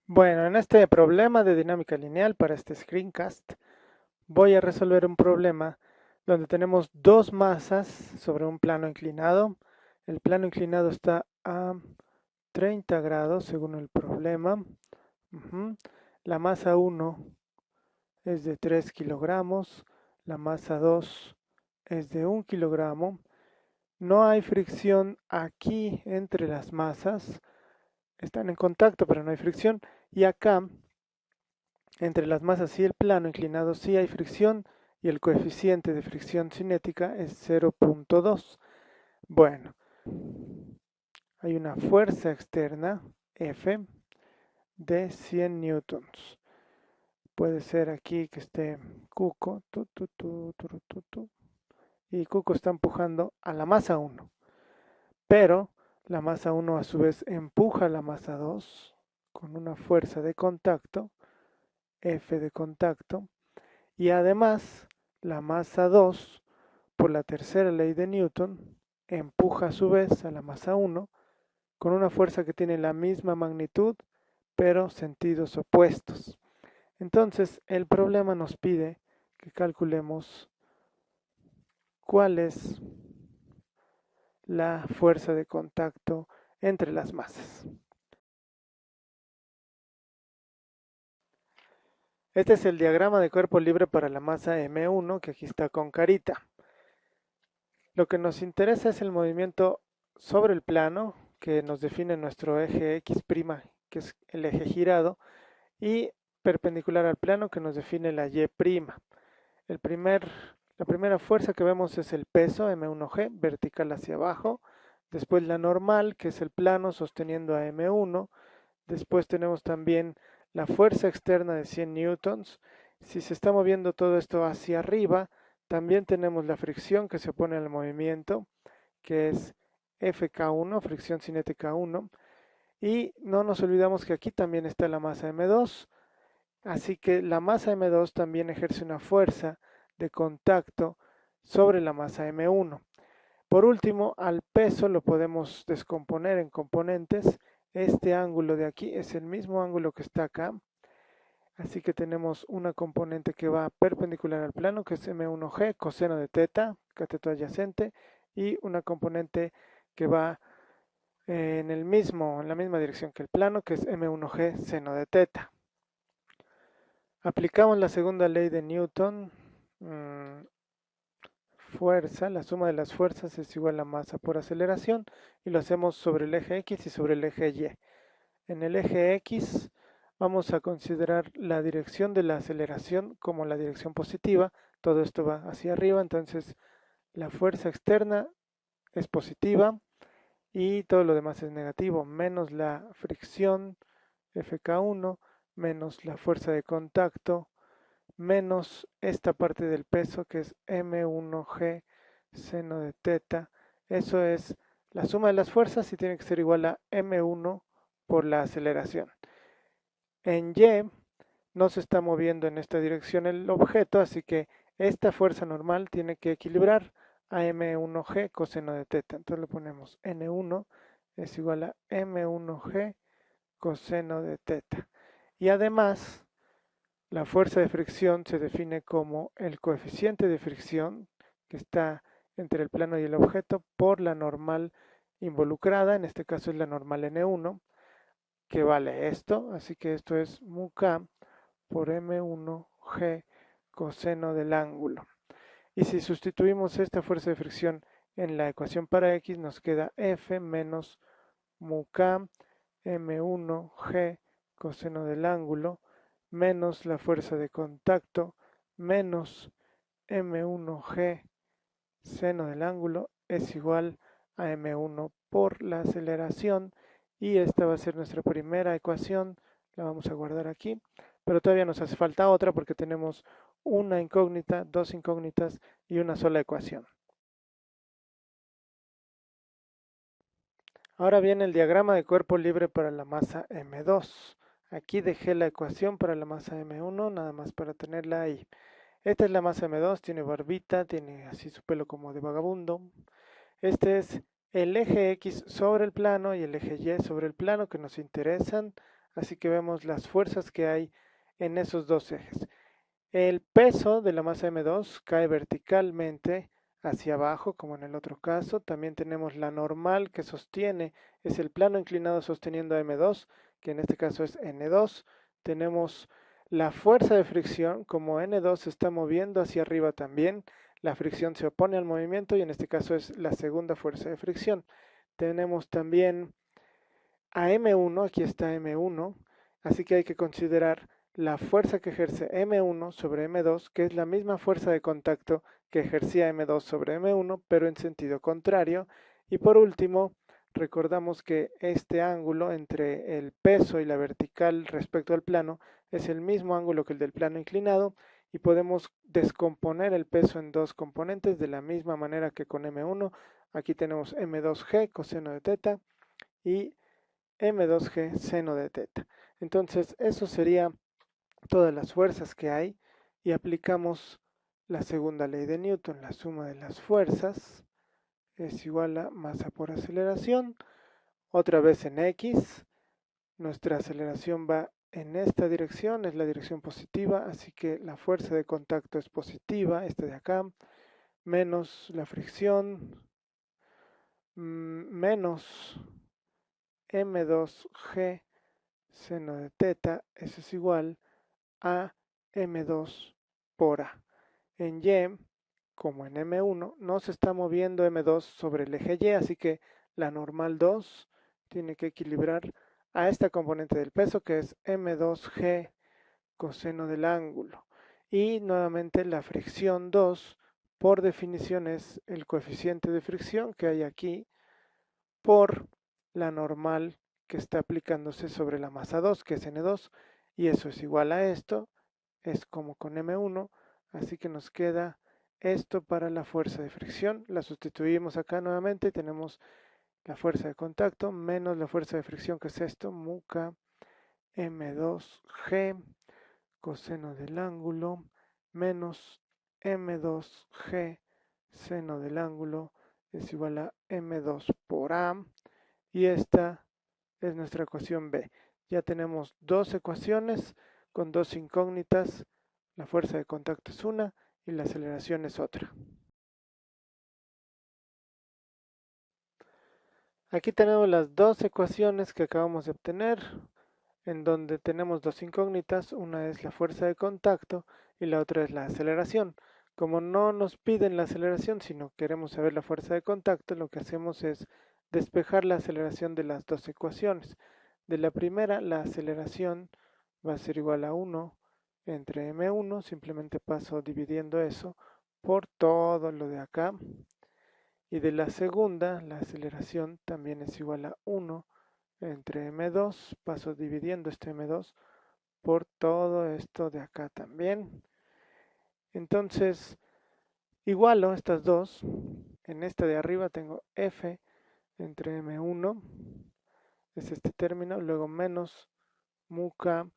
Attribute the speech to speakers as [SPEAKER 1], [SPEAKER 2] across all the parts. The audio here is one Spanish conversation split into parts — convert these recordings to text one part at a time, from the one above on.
[SPEAKER 1] Bueno, en este problema de dinámica lineal para este screencast voy a resolver un problema donde tenemos dos masas sobre un plano inclinado. El plano inclinado está a 30 grados según el problema. Ujú. La masa 1 es de 3 kilogramos, la masa 2 es de 1 kilogramo. No hay fricción aquí entre las masas, están en contacto pero no hay fricción. Y acá entre las masas y el plano inclinado sí hay fricción y el coeficiente de fricción cinética es 0.2. Bueno, hay una fuerza externa, F, de 100 newtons. Puede ser aquí que esté Cuco, y Cuco está empujando a la masa 1, pero la masa 1 a su vez empuja a la masa 2 con una fuerza de contacto, F de contacto, y además la masa 2, por la tercera ley de Newton, empuja a su vez a la masa 1 con una fuerza que tiene la misma magnitud, pero sentidos opuestos. Entonces, el problema nos pide que calculemos cuál es la fuerza de contacto entre las masas. Este es el diagrama de cuerpo libre para la masa M1, que aquí está con carita. Lo que nos interesa es el movimiento sobre el plano, que nos define nuestro eje X', que es el eje girado, y perpendicular al plano, que nos define la Y'. La primera fuerza que vemos es el peso, M1G, vertical hacia abajo. Después la normal, que es el plano sosteniendo a M1. Después tenemos también la fuerza externa de 100 newtons. Si se está moviendo todo esto hacia arriba, también tenemos la fricción que se opone al movimiento, que es Fk1, fricción cinética 1. Y no nos olvidamos que aquí también está la masa M2, así que la masa M2 también ejerce una fuerza de contacto sobre la masa M1. Por último, al peso lo podemos descomponer en componentes. Este ángulo de aquí es el mismo ángulo que está acá, así que tenemos una componente que va perpendicular al plano, que es M1G, coseno de teta, cateto adyacente, y una componente que va en la misma dirección que el plano, que es M1G, seno de teta. Aplicamos la segunda ley de Newton. Fuerza, la suma de las fuerzas es igual a masa por aceleración, y lo hacemos sobre el eje X y sobre el eje Y. En el eje X vamos a considerar la dirección de la aceleración como la dirección positiva. Todo esto va hacia arriba, entonces la fuerza externa es positiva y todo lo demás es negativo, menos la fricción Fk1, menos la fuerza de contacto, menos esta parte del peso que es M1G seno de teta. Eso es la suma de las fuerzas y tiene que ser igual a M1 por la aceleración. En Y no se está moviendo en esta dirección el objeto, así que esta fuerza normal tiene que equilibrar a M1G coseno de teta. Entonces le ponemos N1 es igual a M1G coseno de teta. Y además, la fuerza de fricción se define como el coeficiente de fricción que está entre el plano y el objeto por la normal involucrada, en este caso es la normal N1, que vale esto, así que esto es mu k por M1G coseno del ángulo. Y si sustituimos esta fuerza de fricción en la ecuación para X, nos queda F menos mu k M1G coseno del ángulo menos la fuerza de contacto menos M1G seno del ángulo es igual a M1 por la aceleración, y esta va a ser nuestra primera ecuación. La vamos a guardar aquí, pero todavía nos hace falta otra porque tenemos una incógnita, dos incógnitas y una sola ecuación. Ahora viene el diagrama de cuerpo libre para la masa M2. Aquí dejé la ecuación para la masa M1, nada más para tenerla ahí. Esta es la masa M2, tiene barbita, tiene así su pelo como de vagabundo. Este es el eje X sobre el plano y el eje Y sobre el plano que nos interesan. así que vemos las fuerzas que hay en esos dos ejes. El peso de la masa M2 cae verticalmente hacia abajo, como en el otro caso. También tenemos la normal que sostiene, es el plano inclinado sosteniendo a M2, que en este caso es N2. Tenemos la fuerza de fricción, como N2 se está moviendo hacia arriba también, la fricción se opone al movimiento y en este caso es la segunda fuerza de fricción. Tenemos también a M1, aquí está M1, así que hay que considerar la fuerza que ejerce M1 sobre M2, que es la misma fuerza de contacto que ejercía M2 sobre M1, pero en sentido contrario. Y por último, recordamos que este ángulo entre el peso y la vertical respecto al plano es el mismo ángulo que el del plano inclinado y podemos descomponer el peso en dos componentes de la misma manera que con M1. Aquí tenemos M2G coseno de teta y M2G seno de teta. Entonces, eso sería todas las fuerzas que hay y aplicamos la segunda ley de Newton. La suma de las fuerzas es igual a masa por aceleración. Otra vez en X, nuestra aceleración va en esta dirección, es la dirección positiva, así que la fuerza de contacto es positiva, esta de acá, menos la fricción, menos M2G seno de teta, eso es igual a M2 por A. En Y, como en M1, no se está moviendo M2 sobre el eje Y, así que la normal 2 tiene que equilibrar a esta componente del peso, que es M2G coseno del ángulo. Y nuevamente la fricción 2, por definición, es el coeficiente de fricción que hay aquí por la normal que está aplicándose sobre la masa 2, que es N2, y eso es igual a esto, es como con M1, así que nos queda esto para la fuerza de fricción. La sustituimos acá nuevamente, tenemos la fuerza de contacto menos la fuerza de fricción, que es esto, mu k M2G coseno del ángulo menos M2G seno del ángulo es igual a M2 por A. Y esta es nuestra ecuación B. Ya tenemos dos ecuaciones con dos incógnitas. La fuerza de contacto es una y la aceleración es otra. Aquí tenemos las dos ecuaciones que acabamos de obtener, en donde tenemos dos incógnitas. Una es la fuerza de contacto y la otra es la aceleración. Como no nos piden la aceleración, sino queremos saber la fuerza de contacto, lo que hacemos es despejar la aceleración de las dos ecuaciones. De la primera, la aceleración va a ser igual a 1 entre m1, simplemente paso dividiendo eso por todo lo de acá. Y de la segunda, la aceleración también es igual a 1 entre m2, paso dividiendo este m2 por todo esto de acá también. Entonces, igualo estas dos. En esta de arriba tengo f entre m1, es este término, luego menos mu k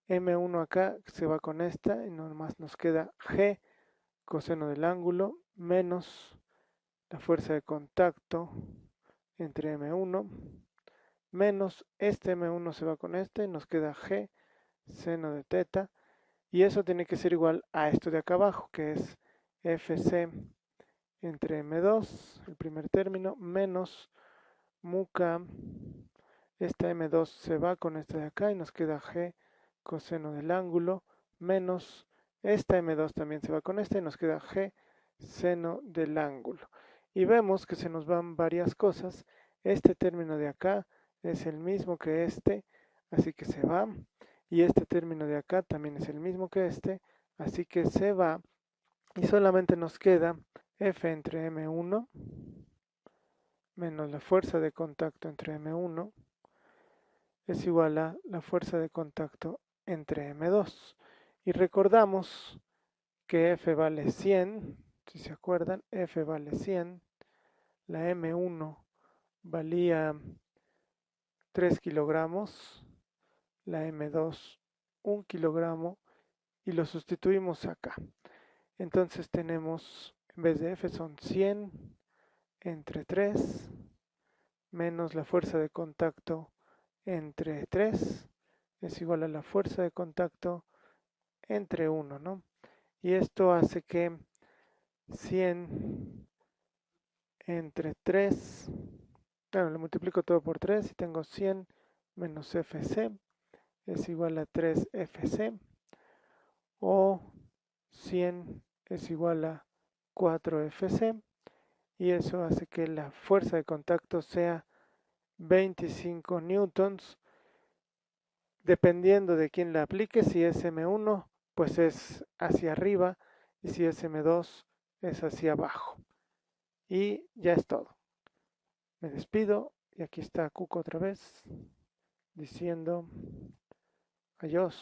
[SPEAKER 1] m1 acá se va con esta y nomás nos queda g coseno del ángulo menos la fuerza de contacto entre m1 menos este m1 se va con este y nos queda g seno de teta y eso tiene que ser igual a esto de acá abajo, que es fc entre m2, el primer término, menos mu k, esta m2 se va con esta de acá y nos queda g coseno del ángulo, menos esta m2 también se va con esta y nos queda g seno del ángulo. Y vemos que se nos van varias cosas. Este término de acá es el mismo que este, así que se va. Y este término de acá también es el mismo que este, así que se va. Y solamente nos queda F entre M1 menos la fuerza de contacto entre M1 es igual a la fuerza de contacto entre M2. Y recordamos que F vale 100, si se acuerdan, F vale 100, la M1 valía 3 kilogramos, la M2 1 kilogramo y lo sustituimos acá. Entonces tenemos, en vez de F son 100 entre 3 menos la fuerza de contacto entre 3 es igual a la fuerza de contacto entre 1, ¿no? Y esto hace que 100 entre 3, bueno, lo multiplico todo por 3 y tengo 100 menos Fc es igual a 3 Fc, o 100 es igual a 4 Fc, y eso hace que la fuerza de contacto sea 25 newtons, dependiendo de quién la aplique. Si es M1, pues es hacia arriba, y si es M2, es hacia abajo. Y ya es todo. Me despido, y aquí está Cuco otra vez, diciendo adiós.